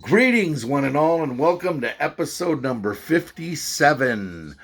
Greetings, one and all, and welcome to episode number 57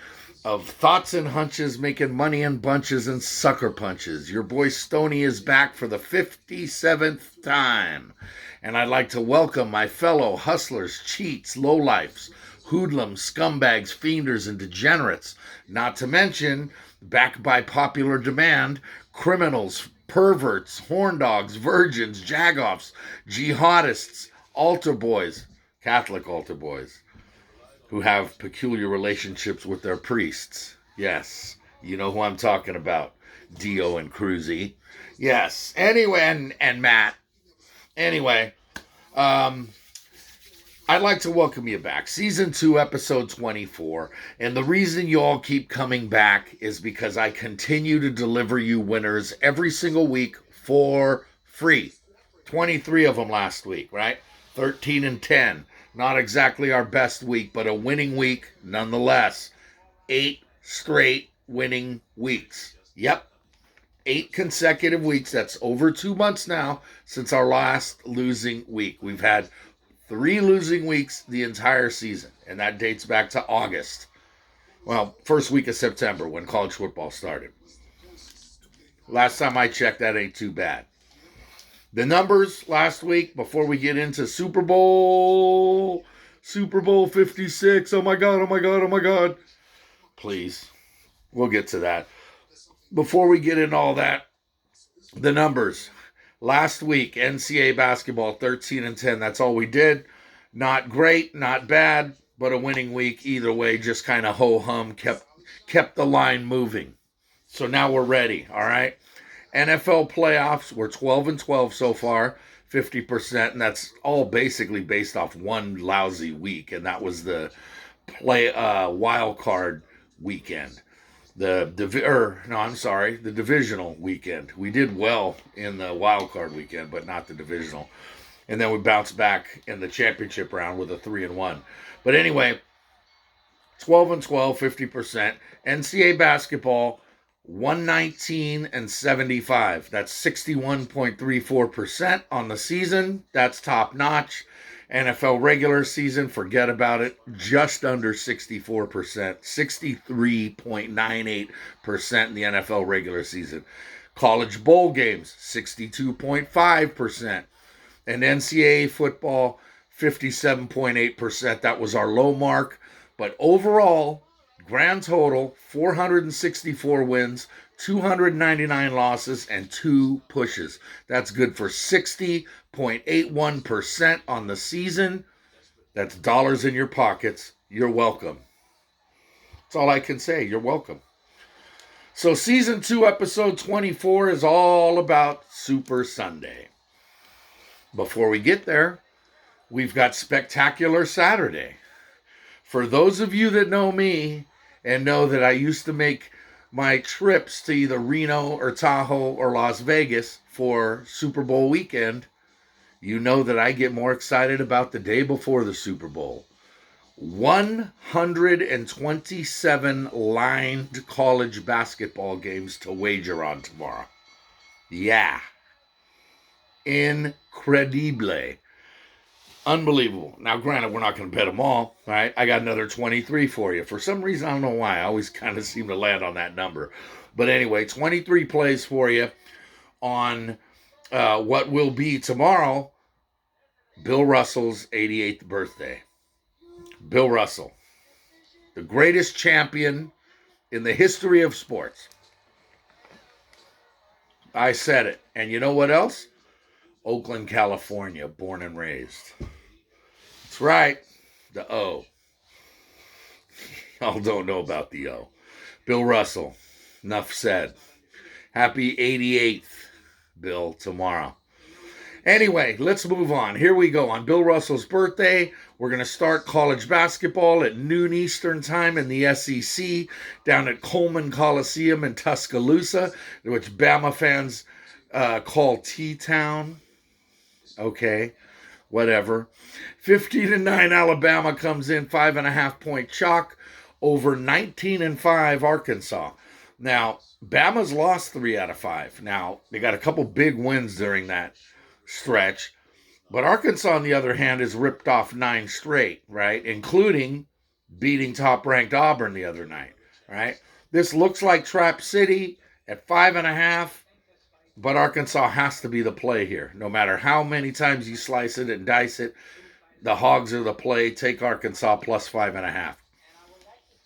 of Thoughts and Hunches, making money in bunches and sucker punches. Your boy Stoney is back for the 57th time, and I'd like to welcome my fellow hustlers, cheats, lowlifes, hoodlums, scumbags, fienders, and degenerates, not to mention, back by popular demand, criminals, perverts, horn dogs, virgins, jagoffs, jihadists, altar boys, Catholic altar boys, who have peculiar relationships with their priests. Yes, you know who I'm talking about. Dio and Cruzy. Yes. Anyway, and Matt. Anyway, I'd like to welcome you back. Season 2, episode 24. And the reason you all keep coming back is because I continue to deliver you winners every single week for free. 23 of them last week, right? 13 and 10. Not exactly our best week, but a winning week nonetheless. 8 straight winning weeks. Yep. 8 consecutive weeks. That's over 2 months now since our last losing week. We've had 3 losing weeks the entire season, and that dates back to August. Well, first week of September when college football started. Last time I checked, that ain't too bad. The numbers last week, before we get into Super Bowl 56. Oh my God. Please, we'll get to that. Before we get into all that, the numbers. Last week, NCAA basketball, 13 and 10. That's all we did. Not great, not bad, but a winning week. Either way, just kind of ho-hum, kept the line moving. So now we're ready, all right? NFL playoffs, we're 12 and 12 so far, 50%, and that's all basically based off one lousy week, and that was the wild card weekend. The divisional weekend. We did well in the wild card weekend, but not the divisional. And then we bounced back in the championship round with a 3-1. But anyway, 12 and 12, 50%. NCAA basketball, 119 and 75. That's 61.34% on the season. That's top notch. NFL regular season, forget about it. Just under 64%. 63.98% in the NFL regular season. College bowl games, 62.5%. And NCAA football, 57.8%. That was our low mark. But overall, grand total, 464 wins, 299 losses, and 2 pushes. That's good for 60.81% on the season. That's dollars in your pockets. You're welcome. That's all I can say. You're welcome. So season 2, episode 24 is all about Super Sunday. Before we get there, we've got Spectacular Saturday. For those of you that know me, and know that I used to make my trips to either Reno or Tahoe or Las Vegas for Super Bowl weekend, you know that I get more excited about the day before the Super Bowl. 127 lined college basketball games to wager on tomorrow. Yeah. Incredible. Unbelievable. Now, granted, we're not going to bet them all, right? I got another 23 for you. For some reason, I don't know why. I always kind of seem to land on that number. But anyway, 23 plays for you on what will be tomorrow, Bill Russell's 88th birthday. Bill Russell, the greatest champion in the history of sports. I said it. And you know what else? Oakland, California, born and raised. That's right, the O. Y'all don't know about the O. Bill Russell, enough said. Happy 88th, Bill, tomorrow. Anyway, let's move on. Here we go. On Bill Russell's birthday, we're going to start college basketball at noon Eastern time in the SEC down at Coleman Coliseum in Tuscaloosa, which Bama fans call T-Town. Okay, whatever. 15-9 Alabama comes in, 5.5-point chalk over 19-5 Arkansas. Now, Bama's lost 3 out of 5. Now, they got a couple big wins during that stretch, But Arkansas, on the other hand, has ripped off 9 straight, right? Including beating top-ranked Auburn the other night, right? This looks like Trap City at 5.5, but Arkansas has to be the play here. No matter how many times you slice it and dice it, the Hogs are the play. Take Arkansas plus 5.5.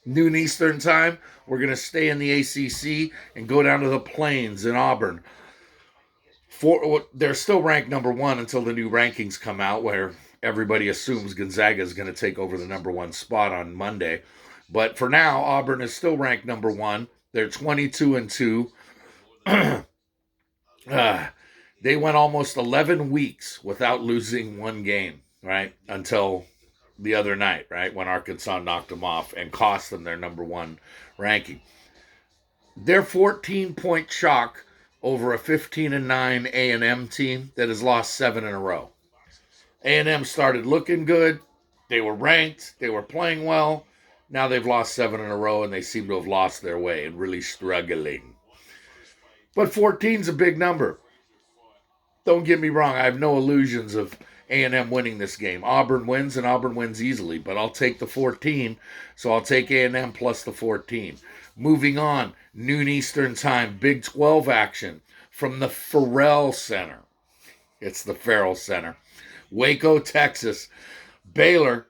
Noon Eastern time, we're going to stay in the ACC and go down to the Plains in Auburn. They're still ranked number 1 until the new rankings come out, where everybody assumes Gonzaga is going to take over the number 1 spot on Monday. But for now, Auburn is still ranked number 1. They're 22-2. They went almost 11 weeks without losing one game, right? Until the other night, right? When Arkansas knocked them off and cost them their number 1 ranking. Their 14-point shock over a 15-9 A&M team that has lost 7 in a row. A&M started looking good. They were ranked. They were playing well. Now they've lost 7 in a row, and they seem to have lost their way and really struggling. But 14's a big number. Don't get me wrong. I have no illusions of A&M winning this game. Auburn wins, and Auburn wins easily. But I'll take the 14, so I'll take A&M plus the 14. Moving on, noon Eastern time, Big 12 action from the Farrell Center. It's the Farrell Center. Waco, Texas. Baylor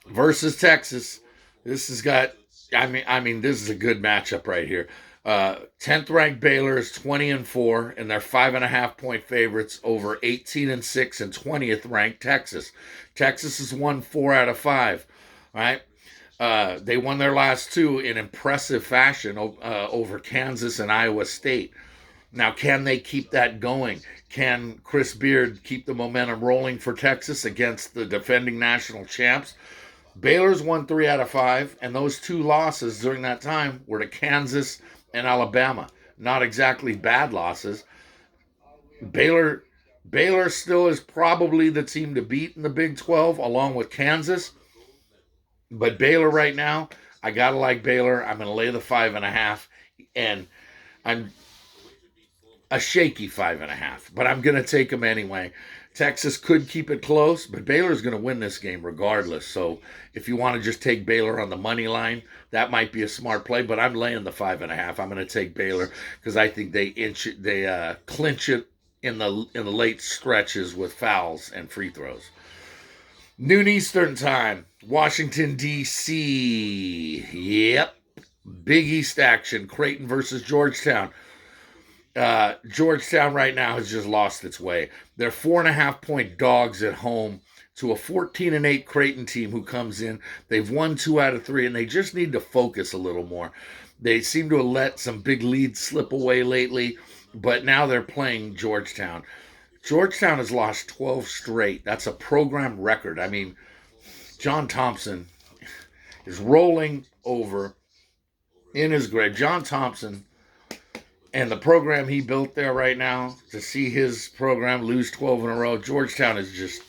versus Texas. This has got, this is a good matchup right here. 10th ranked Baylor is 20-4, and they're 5.5-point favorites over 18-6 and 20th ranked Texas. Texas has won 4 out of 5, right? They won their last 2 in impressive fashion over Kansas and Iowa State. Now, can they keep that going? Can Chris Beard keep the momentum rolling for Texas against the defending national champs? Baylor's won 3 out of 5, and those 2 losses during that time were to Kansas and Alabama. Not exactly bad losses. Baylor still is probably the team to beat in the Big 12, along with Kansas. But Baylor right now, I got to like Baylor. I'm going to lay the 5.5, and I'm a shaky 5.5, but I'm going to take them anyway. Texas could keep it close, but Baylor's going to win this game regardless. So if you want to just take Baylor on the money line, that might be a smart play, but I'm laying the 5.5. I'm going to take Baylor because I think they clinch it in the late stretches with fouls and free throws. Noon Eastern time, Washington, D.C. Yep. Big East action, Creighton versus Georgetown. Georgetown right now has just lost its way. They're 4.5-point dogs at home to a 14-8 Creighton team who comes in. They've won 2 out of 3, and they just need to focus a little more. They seem to have let some big leads slip away lately, but now they're playing Georgetown. Georgetown has lost 12 straight. That's a program record. I mean, John Thompson is rolling over in his grave. John Thompson and the program he built there right now, to see his program lose 12 in a row, Georgetown is just,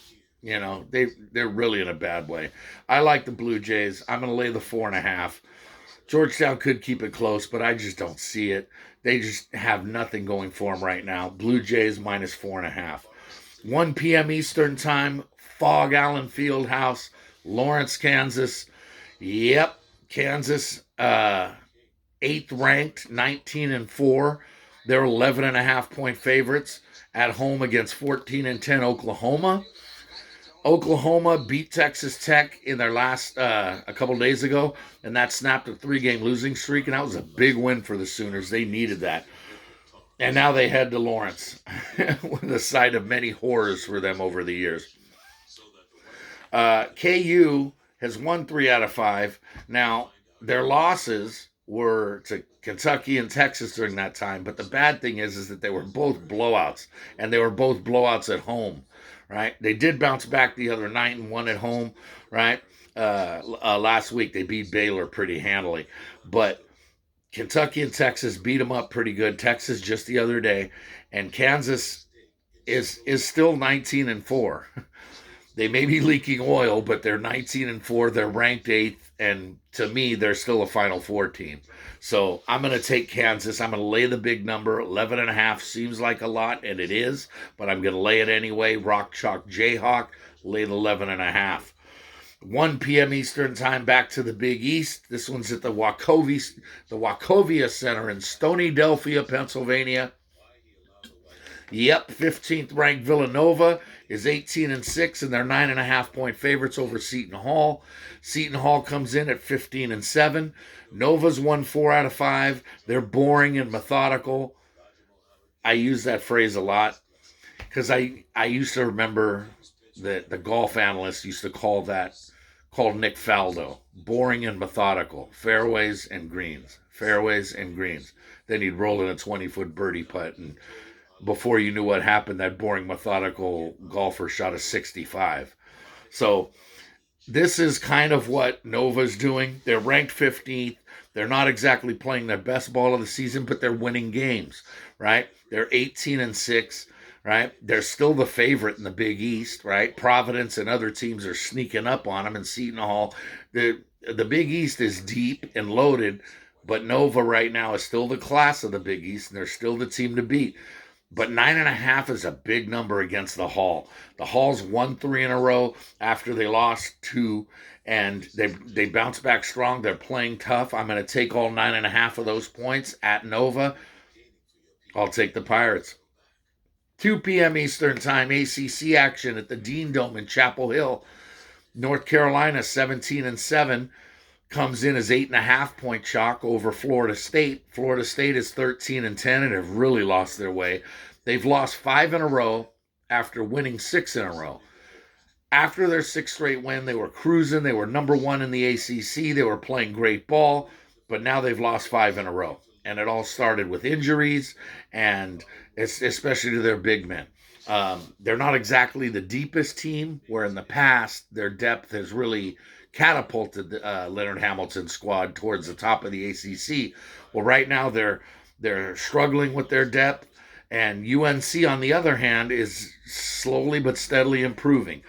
they're really in a bad way. I like the Blue Jays. I'm going to lay the 4.5. Georgetown could keep it close, but I just don't see it. They just have nothing going for them right now. Blue Jays minus 4.5. 1 p.m. Eastern time, Fog Allen Fieldhouse, Lawrence, Kansas. Yep, Kansas, 8th ranked, 19-4. They're 11.5-point favorites at home against 14-10 Oklahoma. Oklahoma beat Texas Tech in their last a couple days ago, and that snapped a 3-game losing streak, and that was a big win for the Sooners. They needed that. And now they head to Lawrence, with the sight of many horrors for them over the years. KU has won 3 out of 5. Now, their losses were to Kentucky and Texas during that time, but the bad thing is that they were both blowouts, and they were both blowouts at home, right? They did bounce back the other night and won at home, right? Last week they beat Baylor pretty handily, but Kentucky and Texas beat them up pretty good. Texas just the other day, and Kansas is still 19-4. They may be leaking oil, but they're 19-4. They're ranked 8th, and to me, they're still a Final Four team. So I'm going to take Kansas. I'm going to lay the big number. 11.5 seems like a lot, and it is, but I'm going to lay it anyway. Rock Chalk Jayhawk, lay the 11.5. 1 p.m. Eastern time, back to the Big East. This one's at the Wachovia Center in Stonydelphia, Pennsylvania. Yep, 15th ranked Villanova is 18-6, and they're 9.5-point favorites over Seton Hall. Seton Hall comes in at 15-7. Nova's won 4 out of 5. They're boring and methodical. I use that phrase a lot because I used to remember that the golf analysts used to call Nick Faldo boring and methodical, fairways and greens. Then he'd roll in a 20-foot birdie putt, and before you knew what happened, that boring, methodical golfer shot a 65. So this is kind of what Nova's doing. They're ranked 15th. They're not exactly playing their best ball of the season, but they're winning games, right? They're 18-6, right? They're still the favorite in the Big East, right? Providence and other teams are sneaking up on them, and Seton Hall. The Big East is deep and loaded, but Nova right now is still the class of the Big East, and they're still the team to beat. But 9.5 is a big number against the Hall. The Hall's won 3 in a row after they lost 2, and they bounced back strong. They're playing tough. I'm going to take all 9.5 of those points at Nova. I'll take the Pirates. 2 p.m. Eastern time, ACC action at the Dean Dome in Chapel Hill. North Carolina, 17-7. Comes in as 8.5-point chalk over Florida State. Florida State is 13-10 and have really lost their way. They've lost 5 in a row after winning 6 in a row. After their 6th straight win, they were cruising. They were number 1 in the ACC. They were playing great ball, but now they've lost 5 in a row. And it all started with injuries, and especially to their big men. They're not exactly the deepest team, where in the past their depth has really catapulted Leonard Hamilton's squad towards the top of the ACC. Well, right now they're struggling with their depth, and UNC, on the other hand, is slowly but steadily improving.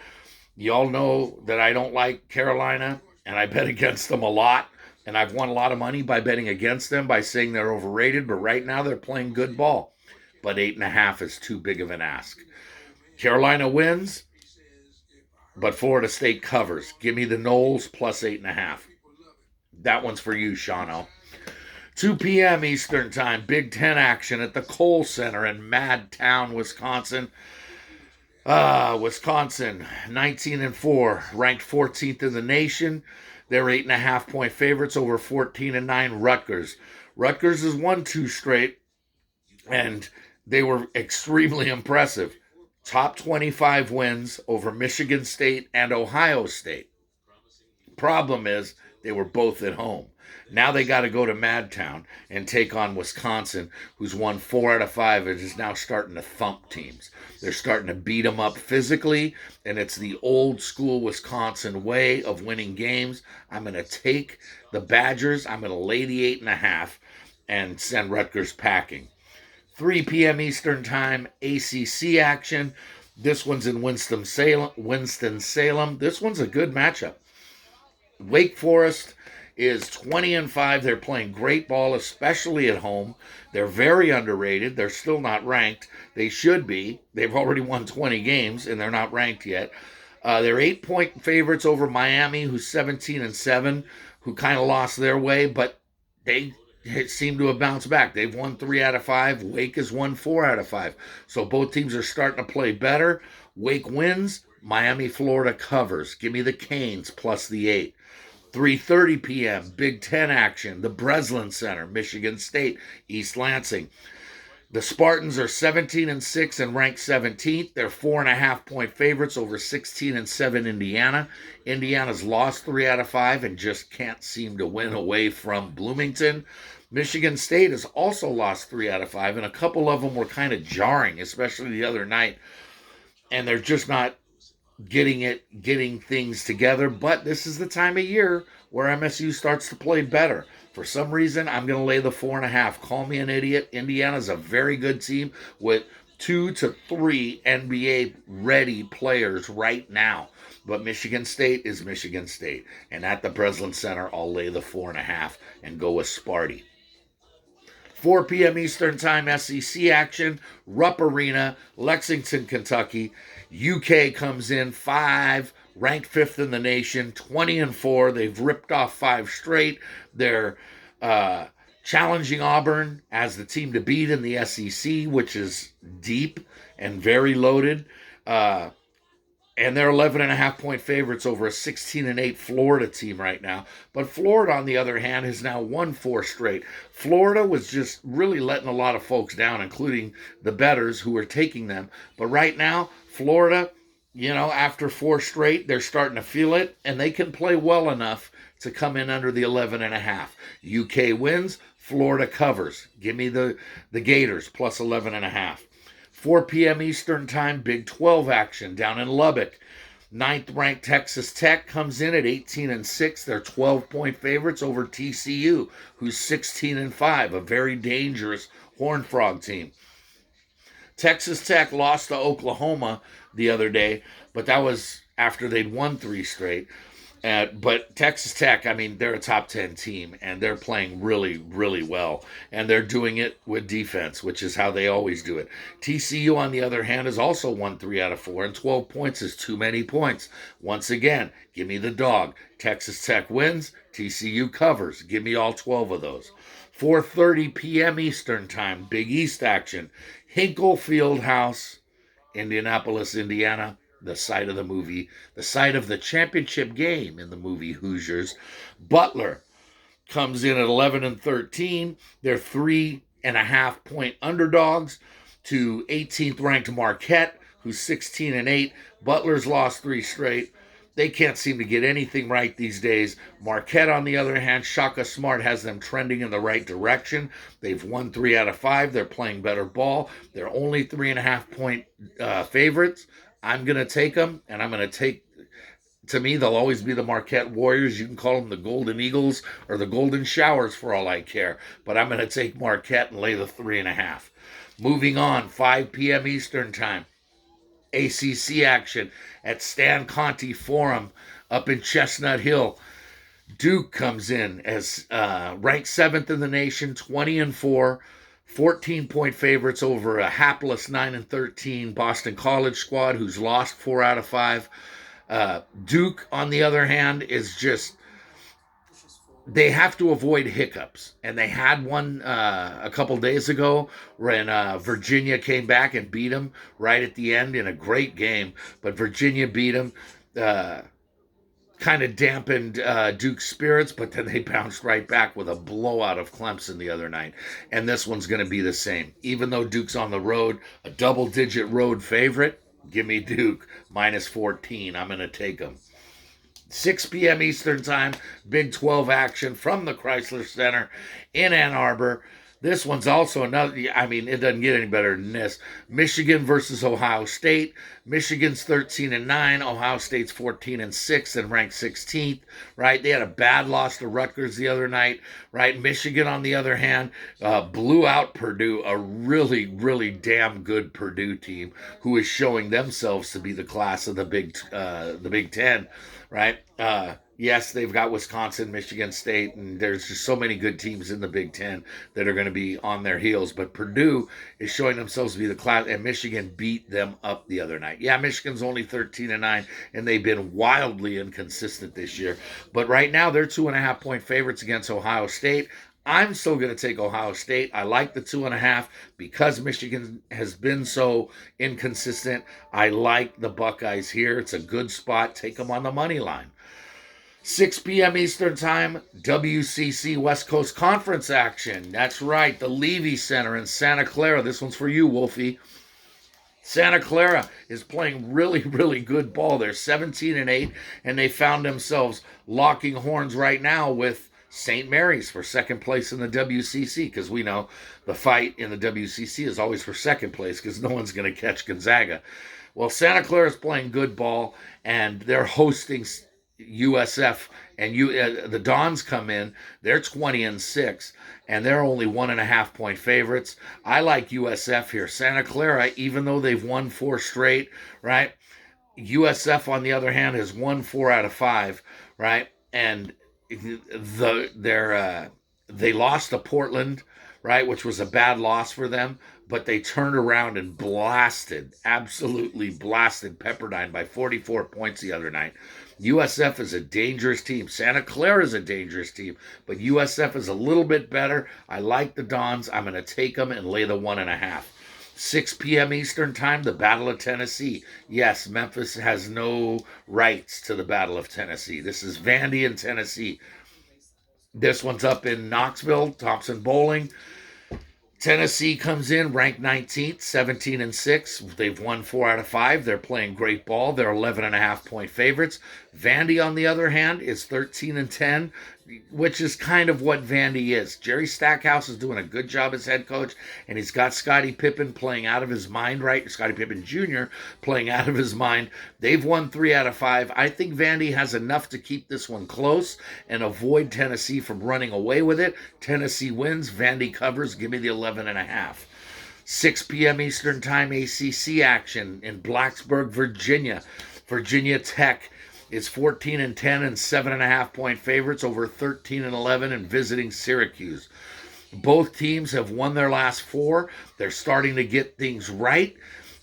Y'all know that I don't like Carolina, and I bet against them a lot, and I've won a lot of money by betting against them by saying they're overrated, but right now they're playing good ball. But 8.5 is too big of an ask. Carolina wins, but Florida State covers. Give me the Noles plus 8.5. That one's for you, Shano. 2 p.m. Eastern time, Big Ten action at the Kohl Center in Madtown, Wisconsin. Wisconsin, 19-4, ranked 14th in the nation. They're 8.5-point favorites over 14-9 Rutgers. Rutgers has won 2 straight, and they were extremely impressive. Top 25 wins over Michigan State and Ohio State. Problem is, they were both at home. Now they got to go to Madtown and take on Wisconsin, who's won 4 out of 5 and is now starting to thump teams. They're starting to beat them up physically, and it's the old school Wisconsin way of winning games. I'm going to take the Badgers. I'm going to lay the 8.5 and send Rutgers packing. 3 p.m. Eastern time, ACC action. This one's in Winston-Salem. This one's a good matchup. Wake Forest is 20-5. They're playing great ball, especially at home. They're very underrated. They're still not ranked. They should be. They've already won 20 games, and they're not ranked yet. They're 8-point favorites over Miami, who's 17-7, who kind of lost their way, but they seem to have bounced back. They've won 3 out of 5. Wake has won 4 out of 5. So both teams are starting to play better. Wake wins. Miami, Florida covers. Give me the Canes plus the 8. 3:30 p.m. Big Ten action. The Breslin Center, Michigan State, East Lansing. The Spartans are 17-6 and ranked 17th. They're 4.5-point favorites over 16-7 Indiana. Indiana's lost 3 out of 5 and just can't seem to win away from Bloomington. Michigan State has also lost 3 out of 5, and a couple of them were kind of jarring, especially the other night. And they're just not getting things together. But this is the time of year where MSU starts to play better. For some reason, I'm going to lay the 4.5. Call me an idiot. Indiana's a very good team with 2 to 3 NBA-ready players right now. But Michigan State is Michigan State. And at the Breslin Center, I'll lay the 4.5 and go with Sparty. 4 p.m. Eastern Time, SEC action, Rupp Arena, Lexington, Kentucky. UK comes in 5, ranked 5th in the nation, 20-4. They've ripped off 5 straight. They're challenging Auburn as the team to beat in the SEC, which is deep and very loaded. And they're 11.5-point favorites over a 16-8 Florida team right now. But Florida, on the other hand, has now won 4 straight. Florida was just really letting a lot of folks down, including the bettors who were taking them. But right now, Florida, after 4 straight, they're starting to feel it, and they can play well enough to come in under the 11.5. UK wins, Florida covers. Give me the Gators plus 11.5. 4 p.m. Eastern Time, Big 12 action down in Lubbock. 9th-ranked Texas Tech comes in at 18-6. They're 12-point favorites over TCU, who's 16-5, a very dangerous Horned Frog team. Texas Tech lost to Oklahoma the other day, but that was after they'd won 3 straight. But Texas Tech, they're a top 10 team, and they're playing really, really well. And they're doing it with defense, which is how they always do it. TCU, on the other hand, has also won 3 out of 4, and 12 points is too many points. Once again, give me the dog. Texas Tech wins, TCU covers. Give me all 12 of those. 4:30 p.m. Eastern Time, Big East action. Hinkle Fieldhouse, Indianapolis, Indiana. The site of the movie, the site of the championship game in the movie Hoosiers. Butler comes in at 11-13. They're 3.5-point underdogs to 18th ranked Marquette, who's 16-8. Butler's lost 3 straight. They can't seem to get anything right these days. Marquette, on the other hand, Shaka Smart has them trending in the right direction. They've won 3 out of 5. They're playing better ball. They're only 3.5-point favorites. I'm going to take them, and I'm going to take, to me, they'll always be the Marquette Warriors. You can call them the Golden Eagles or the Golden Showers for all I care. But I'm going to take Marquette and lay the 3.5. Moving on, 5 p.m. Eastern Time. ACC action at Stan Conti Forum up in Chestnut Hill. Duke comes in as ranked 7th in the nation, 20-4. 14-point favorites over a hapless 9-13 Boston College squad who's lost 4 out of 5. Duke, on the other hand, is just, they have to avoid hiccups. And they had one a couple days ago when Virginia came back and beat them right at the end in a great game. But Virginia beat them. Kind of dampened Duke's spirits, but then they bounced right back with a blowout of Clemson the other night. And this one's going to be the same. Even though Duke's on the road, a double-digit road favorite, give me Duke, minus 14. I'm going to take them. 6 p.m. Eastern Time, Big 12 action from the Chrysler Center in Ann Arbor. This one's also another, it doesn't get any better than this. Michigan versus Ohio State. Michigan's 13-9. Ohio State's 14-6 and ranked 16th, right? They had a bad loss to Rutgers the other night, right? Michigan, on the other hand, blew out Purdue, a really, really damn good Purdue team who is showing themselves to be the class of the Big Ten, right? Yes, they've got Wisconsin, Michigan State, and there's just so many good teams in the Big Ten that are going to be on their heels. But Purdue is showing themselves to be the class, and Michigan beat them up the other night. Yeah, Michigan's only 13-9, and they've been wildly inconsistent this year. But right now, they're 2.5-point favorites against Ohio State. I'm still going to take Ohio State. I like the 2.5 because Michigan has been so inconsistent. I like the Buckeyes here. It's a good spot. Take them on the money line. 6 p.m. Eastern Time, WCC West Coast Conference action. That's right, the Levy Center in Santa Clara. This one's for you, Wolfie. Santa Clara is playing really, really good ball. They're 17-8, and they found themselves locking horns right now with St. Mary's for second place in the WCC, because we know the fight in the WCC is always for second place because no one's going to catch Gonzaga. Well, Santa Clara is playing good ball, and they're hosting USF, and the Dons come in. They're 20-6, and they're only 1.5-point favorites. I like USF here. Santa Clara, even though they've won 4 straight, right? USF, on the other hand, has won 4 out of 5, right? And they lost to Portland, right, which was a bad loss for them, but they turned around and absolutely blasted Pepperdine by 44 points the other night. USF is a dangerous team. Santa Clara is a dangerous team, but USF is a little bit better. I like the Dons. I'm going to take them and lay the 1.5. 6 p.m. Eastern Time, the Battle of Tennessee. Yes, Memphis has no rights to the Battle of Tennessee. This is Vandy in Tennessee. This one's up in Knoxville, Thompson Bowling. Tennessee comes in ranked 19th, 17-6. They've won 4 out of 5. They're playing great ball. They're 11.5-point favorites. Vandy, on the other hand, is 13-10, which is kind of what Vandy is. Jerry Stackhouse is doing a good job as head coach, and he's got Scottie Pippen playing out of his mind, right? Scottie Pippen Jr. playing out of his mind. They've won 3 out of 5. I think Vandy has enough to keep this one close and avoid Tennessee from running away with it. Tennessee wins. Vandy covers. Give me the 11.5. 6 p.m. Eastern Time ACC action in Blacksburg, Virginia. Virginia Tech is 14-10 and 7.5-point favorites over 13-11 and visiting Syracuse. Both teams have won their last 4. They're starting to get things right.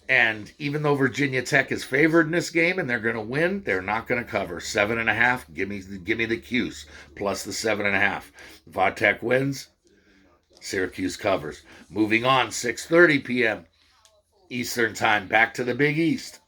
And even though Virginia Tech is favored in this game and they're going to win, they're not going to cover. 7.5. Give me the Cuse plus the 7.5. Va Tech wins. Syracuse covers. Moving on, 6:30 p.m. Eastern Time. Back to the Big East.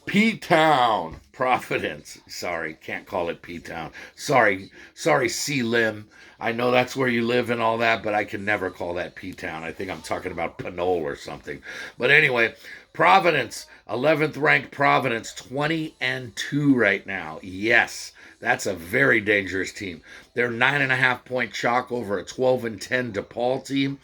P-Town, Providence. Sorry, can't call it P-Town. Sorry, C-Lim. I know that's where you live and all that, but I can never call that P-Town. I think I'm talking about Pinole or something. But anyway, Providence, 11th ranked Providence, 20-2 right now. Yes, that's a very dangerous team. They're 9.5-point chalk over a 12-10 DePaul team.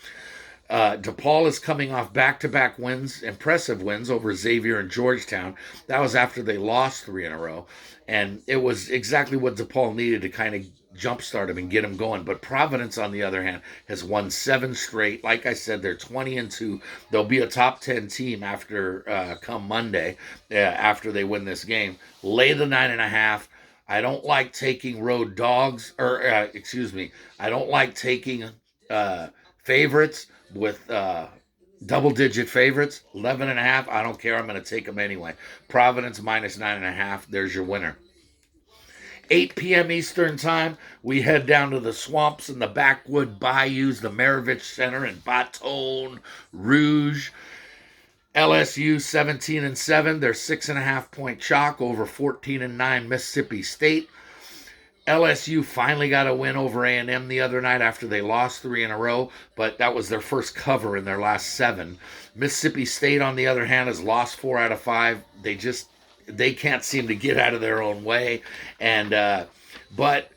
DePaul is coming off back-to-back wins, impressive wins over Xavier and Georgetown. That was after they lost 3 in a row. And it was exactly what DePaul needed to kind of jumpstart them and get them going. But Providence, on the other hand, has won 7 straight. Like I said, they're 20-2. They'll be a top 10 team after come Monday, after they win this game. Lay the 9.5. I don't like taking road dogs, I don't like taking favorites with double-digit favorites. 11.5, I don't care. I'm going to take them anyway. Providence minus 9.5. There's your winner. 8 p.m. Eastern Time, we head down to the swamps and the backwood bayous, the Maravich Center in Baton Rouge. LSU 17-7. They're 6.5-point chalk over 14-9 Mississippi State. LSU finally got a win over A&M the other night after they lost 3 in a row, but that was their first cover in their last 7. Mississippi State, on the other hand, has lost 4 out of 5. They can't seem to get out of their own way, but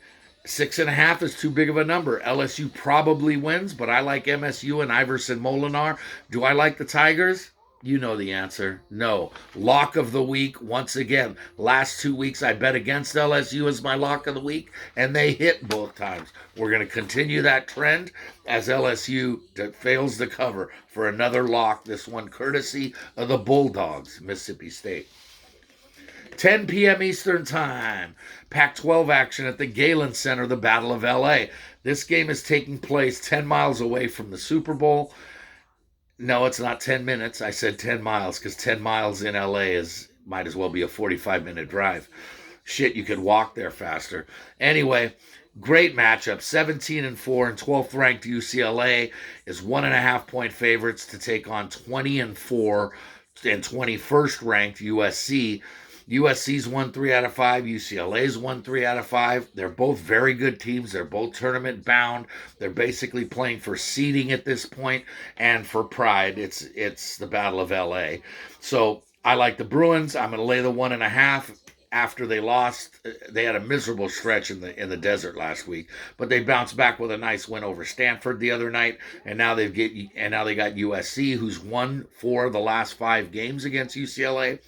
6.5 is too big of a number. LSU probably wins, but I like MSU and Iverson Molinar. Do I like the Tigers? You know the answer. No. Lock of the week, once again. Last 2 weeks I bet against LSU as my lock of the week, and they hit both times. We're going to continue that trend as LSU fails to cover for another lock, this one courtesy of the Bulldogs, Mississippi State. 10 p.m. Eastern Time. Pac-12 action at the Galen Center, the Battle of L.A. This game is taking place 10 miles away from the Super Bowl. No, it's not 10 minutes. I said 10 miles because 10 miles in LA might as well be a 45-minute drive. Shit, you could walk there faster. Anyway, great matchup. 17-4 and 12th ranked UCLA is 1.5-point favorites to take on 20-4 and 21st ranked USC. USC's won 3 out of 5. UCLA's won 3 out of 5. They're both very good teams. They're both tournament bound. They're basically playing for seeding at this point and for pride. It's the Battle of LA. So I like the Bruins. I'm going to lay the 1.5. After they lost, they had a miserable stretch in the desert last week, but they bounced back with a nice win over Stanford the other night, and now they got USC, who's won 4 of the last 5 games against UCLA.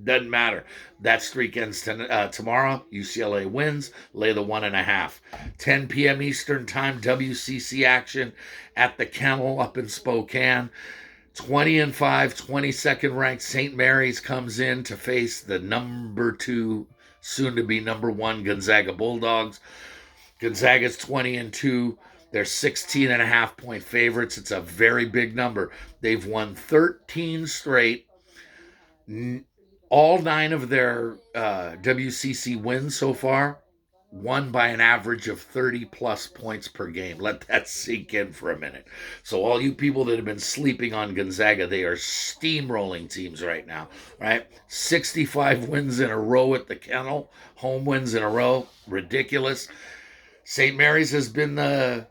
Doesn't matter. That streak ends tomorrow. UCLA wins. Lay the 1.5. 10 p.m. Eastern Time, WCC action at the Kennel up in Spokane. 20-5, 22nd ranked St. Mary's comes in to face the number 2, soon to be number 1 Gonzaga Bulldogs. Gonzaga's 20-2. They're 16.5-point favorites. It's a very big number. They've won 13 straight. All 9 of their WCC wins so far won by an average of 30 plus points per game. Let that sink in for a minute. So all you people that have been sleeping on Gonzaga, they are steamrolling teams right now, right? 65 wins in a row at the Kennel, home wins in a row, ridiculous. St. Mary's has been the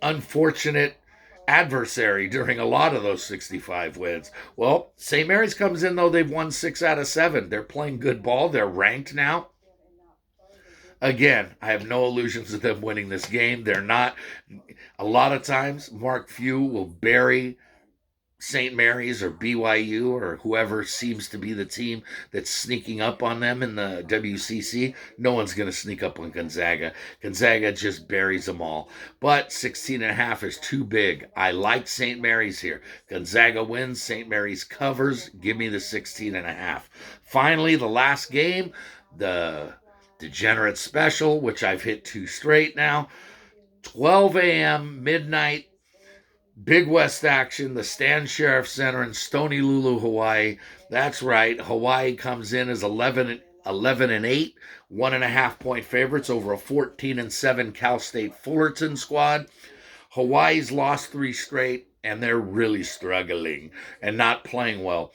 unfortunate adversary during a lot of those 65 wins. Well, St. Mary's comes in, though, they've won 6 out of 7. They're playing good ball. They're ranked now. Again, I have no illusions of them winning this game. They're not. A lot of times, Mark Few will bury St. Mary's or BYU or whoever seems to be the team that's sneaking up on them in the WCC. No one's going to sneak up on Gonzaga. Gonzaga just buries them all. But 16.5 is too big. I like St. Mary's here. Gonzaga wins. St. Mary's covers. Give me the 16.5. Finally, the last game, the Degenerate Special, which I've hit 2 straight now. 12 a.m., midnight, Big West action, the Stan Sheriff Center in Stony Lulu, Hawaii. That's right. Hawaii comes in as 11-8, 1.5-point favorites over a 14-7 Cal State Fullerton squad. Hawaii's lost 3 straight, and they're really struggling and not playing well.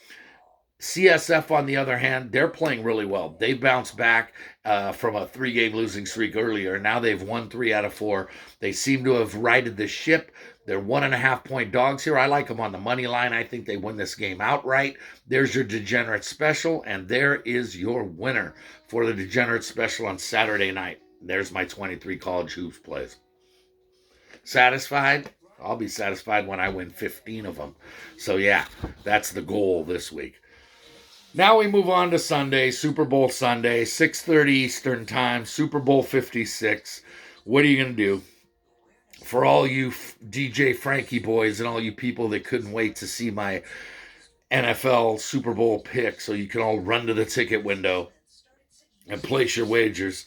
CSF, on the other hand, they're playing really well. They bounced back from a 3-game losing streak earlier. Now they've won 3 out of 4. They seem to have righted the ship. They're 1.5-point dogs here. I like them on the money line. I think they win this game outright. There's your Degenerate Special, and there is your winner for the Degenerate Special on Saturday night. There's my 23 college hoops plays. Satisfied? I'll be satisfied when I win 15 of them. So yeah, that's the goal this week. Now we move on to Sunday, Super Bowl Sunday, 6:30 Eastern Time, Super Bowl 56. What are you going to do? For all you DJ Frankie boys and all you people that couldn't wait to see my NFL Super Bowl pick so you can all run to the ticket window and place your wagers,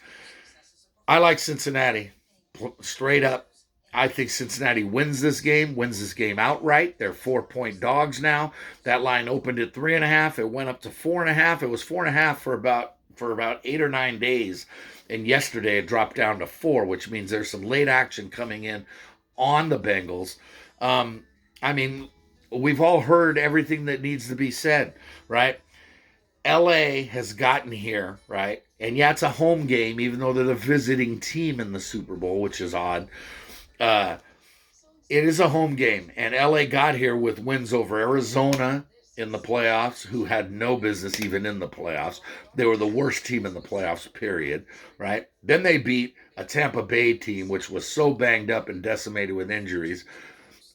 I like Cincinnati. Straight up. I think Cincinnati wins this game outright. They're 4-point dogs now. That line opened at 3.5. It went up to 4.5. It was 4.5 for about 8 or 9 days. And yesterday it dropped down to 4, which means there's some late action coming in on the Bengals. I mean, we've all heard everything that needs to be said, right? LA has gotten here, right? And yeah, it's a home game, even though they're the visiting team in the Super Bowl, which is odd. It is a home game, and LA got here with wins over Arizona in the playoffs, who had no business even in the playoffs. They were the worst team in the playoffs, period, right? Then they beat a Tampa Bay team, which was so banged up and decimated with injuries.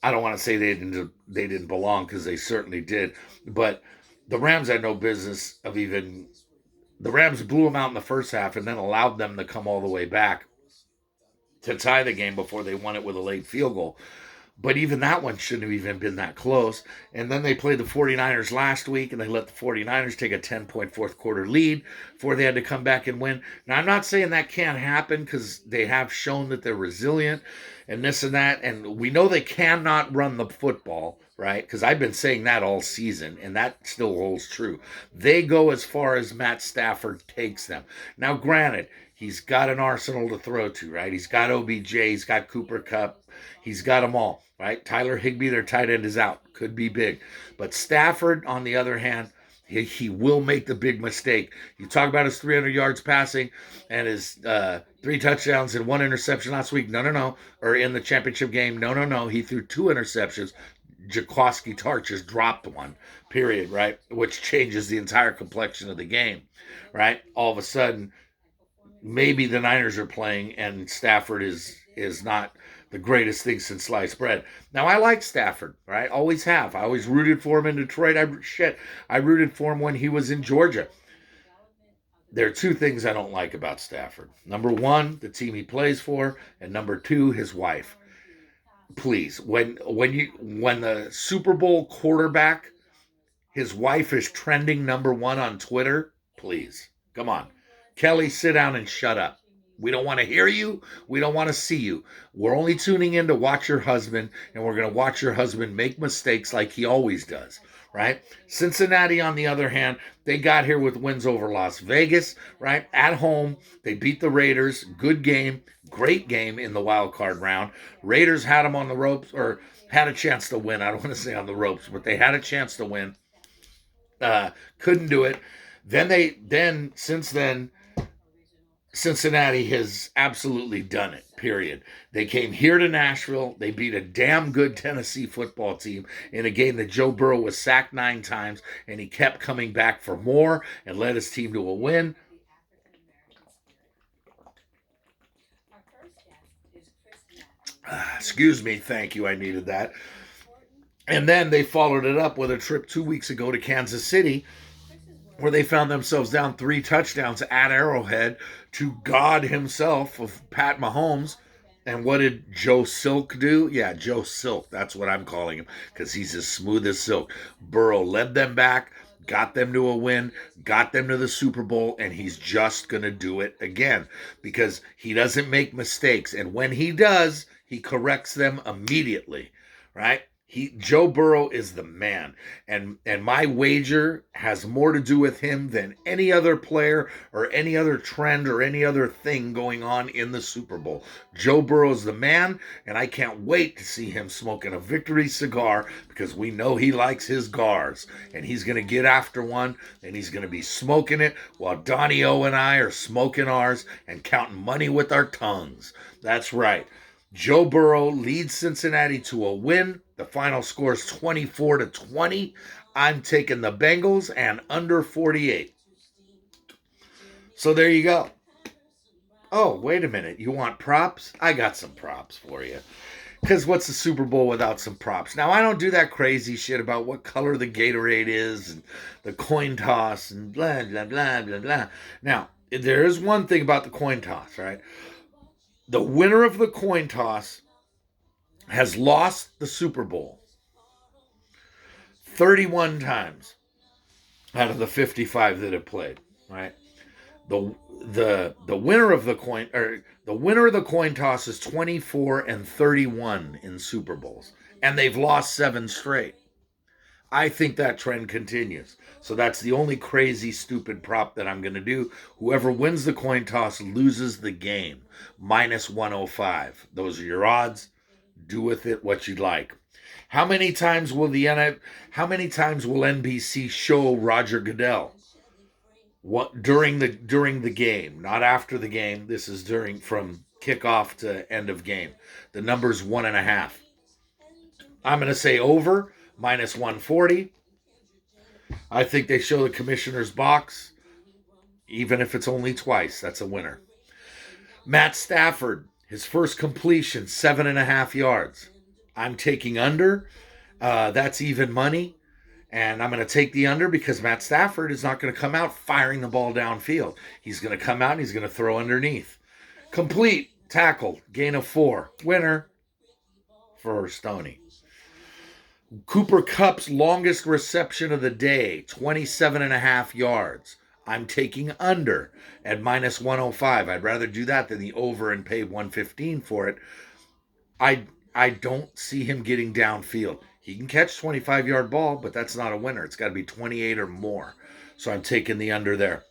I don't want to say they didn't belong, because they certainly did, but the Rams had no business of even... The Rams blew them out in the first half and then allowed them to come all the way back to tie the game before they won it with a late field goal. But even that one shouldn't have even been that close. And then they played the 49ers last week, and they let the 49ers take a 10-point fourth quarter lead before they had to come back and win. Now, I'm not saying that can't happen, because they have shown that they're resilient and this and that. And we know they cannot run the football, right? Because I've been saying that all season, and that still holds true. They go as far as Matt Stafford takes them. Now, granted, he's got an arsenal to throw to, right? He's got OBJ, he's got Cooper Kupp, he's got them all, right? Tyler Higbee, their tight end, is out. Could be big. But Stafford, on the other hand, he will make the big mistake. You talk about his 300 yards passing and his 3 touchdowns and 1 interception last week. No. Or in the championship game. No. He threw 2 interceptions. Jaquoski Tart just dropped 1, period, right? Which changes the entire complexion of the game, right? All of a sudden, maybe the Niners are playing and Stafford is not the greatest thing since sliced bread. Now, I like Stafford, right? Always have. I always rooted for him in Detroit. I rooted for him when he was in Georgia. There are 2 things I don't like about Stafford. Number 1, the team he plays for, and number 2, his wife. Please, when the Super Bowl quarterback, his wife is trending #1 on Twitter, please, come on. Kelly, sit down and shut up. We don't want to hear you. We don't want to see you. We're only tuning in to watch your husband, and we're going to watch your husband make mistakes like he always does, right? Cincinnati, on the other hand, they got here with wins over Las Vegas, right? At home, they beat the Raiders. Good game, great game in the wild card round. Raiders had them on the ropes, or had a chance to win. I don't want to say on the ropes, but they had a chance to win. Couldn't do it. Since then, Cincinnati has absolutely done it, period. They came here to Nashville. They beat a damn good Tennessee football team in a game that Joe Burrow was sacked 9 times, and he kept coming back for more and led his team to a win. Excuse me, thank you, I needed that. And then they followed it up with a trip 2 weeks ago to Kansas City, where they found themselves down 3 touchdowns at Arrowhead to God himself of Pat Mahomes. And what did Joe Silk do? Yeah, Joe Silk. That's what I'm calling him, because he's as smooth as silk. Burrow led them back, got them to a win, got them to the Super Bowl, and he's just going to do it again because he doesn't make mistakes. And when he does, he corrects them immediately, right? Joe Burrow is the man, and my wager has more to do with him than any other player or any other trend or any other thing going on in the Super Bowl. Joe Burrow is the man, and I can't wait to see him smoking a victory cigar, because we know he likes his cigars, and he's going to get after one, and he's going to be smoking it while Donnie O and I are smoking ours and counting money with our tongues. That's right. Joe Burrow leads Cincinnati to a win. The final score is 24-20. I'm taking the Bengals and under 48. So there you go. Oh, wait a minute. You want props? I got some props for you. Because what's the Super Bowl without some props? Now, I don't do that crazy shit about what color the Gatorade is and the coin toss and blah, blah, blah, blah, blah. Now, there is one thing about the coin toss, right? The winner of the coin toss has lost the Super Bowl 31 times out of the 55 that have played, right? The winner of the coin toss is 24-31 in Super Bowls, and they've lost 7 straight. I think that trend continues. So that's the only crazy, stupid prop that I'm going to do. Whoever wins the coin toss loses the game. -105. Those are your odds. Do with it what you'd like. How many times will NBC show Roger Goodell? What during the game, not after the game. This is from kickoff to end of game. The number's 1.5. I'm going to say over. -140. I think they show the commissioner's box, even if it's only twice. That's a winner. Matt Stafford, his first completion, 7.5 yards. I'm taking under. That's even money. And I'm going to take the under because Matt Stafford is not going to come out firing the ball downfield. He's going to come out and he's going to throw underneath. Complete tackle, gain of 4. Winner for Stoney. Cooper Kupp's longest reception of the day, 27.5 yards. I'm taking under at -105. I'd rather do that than the over and pay 115 for it. I don't see him getting downfield. He can catch 25-yard ball, but that's not a winner. It's got to be 28 or more. So I'm taking the under there.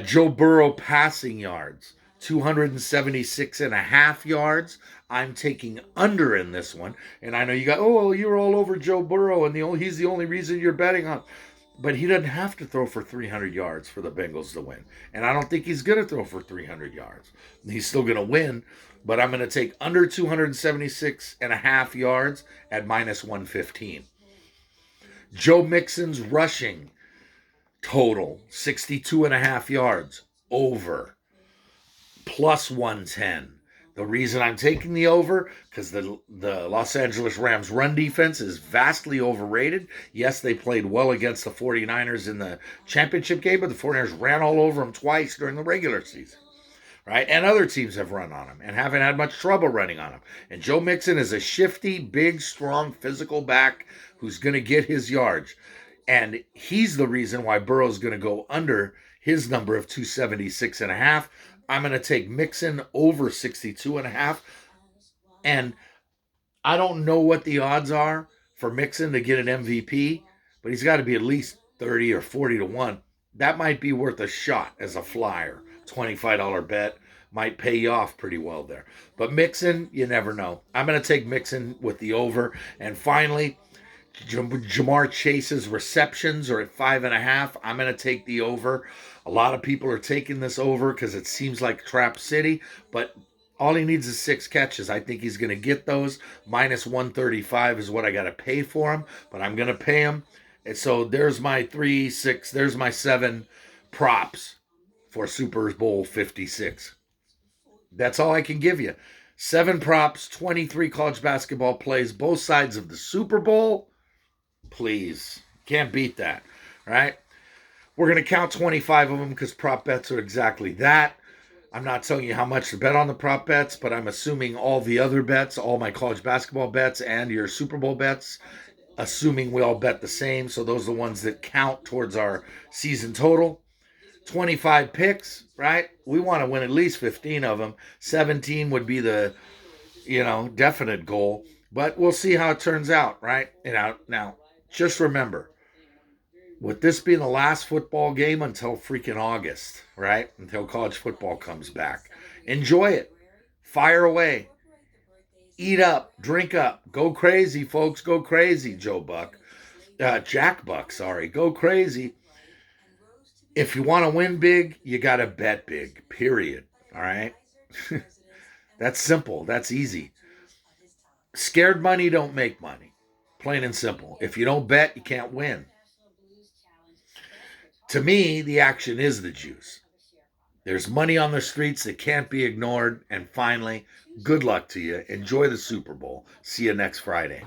Joe Burrow passing yards, 276.5 yards. I'm taking under in this one. And I know you got, you're all over Joe Burrow, and he's the only reason you're betting on. But he doesn't have to throw for 300 yards for the Bengals to win. And I don't think he's going to throw for 300 yards. He's still going to win, but I'm going to take under 276.5 yards at -115. Joe Mixon's rushing total, 62.5 yards, over, +110. The reason I'm taking the over, because the Los Angeles Rams run defense is vastly overrated. Yes, they played well against the 49ers in the championship game, but the 49ers ran all over them twice during the regular season, right? And other teams have run on him and haven't had much trouble running on him. And Joe Mixon is a shifty, big, strong, physical back who's going to get his yards. And he's the reason why Burrow's going to go under his number of 276.5. I'm going to take Mixon over 62.5. And I don't know what the odds are for Mixon to get an MVP, but he's got to be at least 30 or 40 to 1. That might be worth a shot as a flyer. $25 bet might pay you off pretty well there. But Mixon, you never know. I'm going to take Mixon with the over. And finally, Jamar Chase's receptions are at 5.5. I'm going to take the over. A lot of people are taking this over because it seems like Trap City, but all he needs is 6 catches. I think he's going to get those. Minus 135 is what I got to pay for him, but I'm going to pay him. And so there's my 3, 6, there's my 7 props for Super Bowl 56. That's all I can give you. 7 props, 23 college basketball plays, both sides of the Super Bowl. Please. Can't beat that, right? We're going to count 25 of them because prop bets are exactly that. I'm not telling you how much to bet on the prop bets, but I'm assuming all the other bets, all my college basketball bets and your Super Bowl bets, assuming we all bet the same. So those are the ones that count towards our season total. 25 picks, right? We want to win at least 15 of them. 17 would be the, definite goal. But we'll see how it turns out, right? Now, just remember, with this being the last football game until freaking August, right? Until college football comes back. Enjoy it. Fire away. Eat up. Drink up. Go crazy, folks. Go crazy, Jack Buck, sorry. Go crazy. If you want to win big, you got to bet big, period. All right? That's simple. That's easy. Scared money don't make money. Plain and simple. If you don't bet, you can't win. To me, the action is the juice. There's money on the streets that can't be ignored. And finally, good luck to you. Enjoy the Super Bowl. See you next Friday.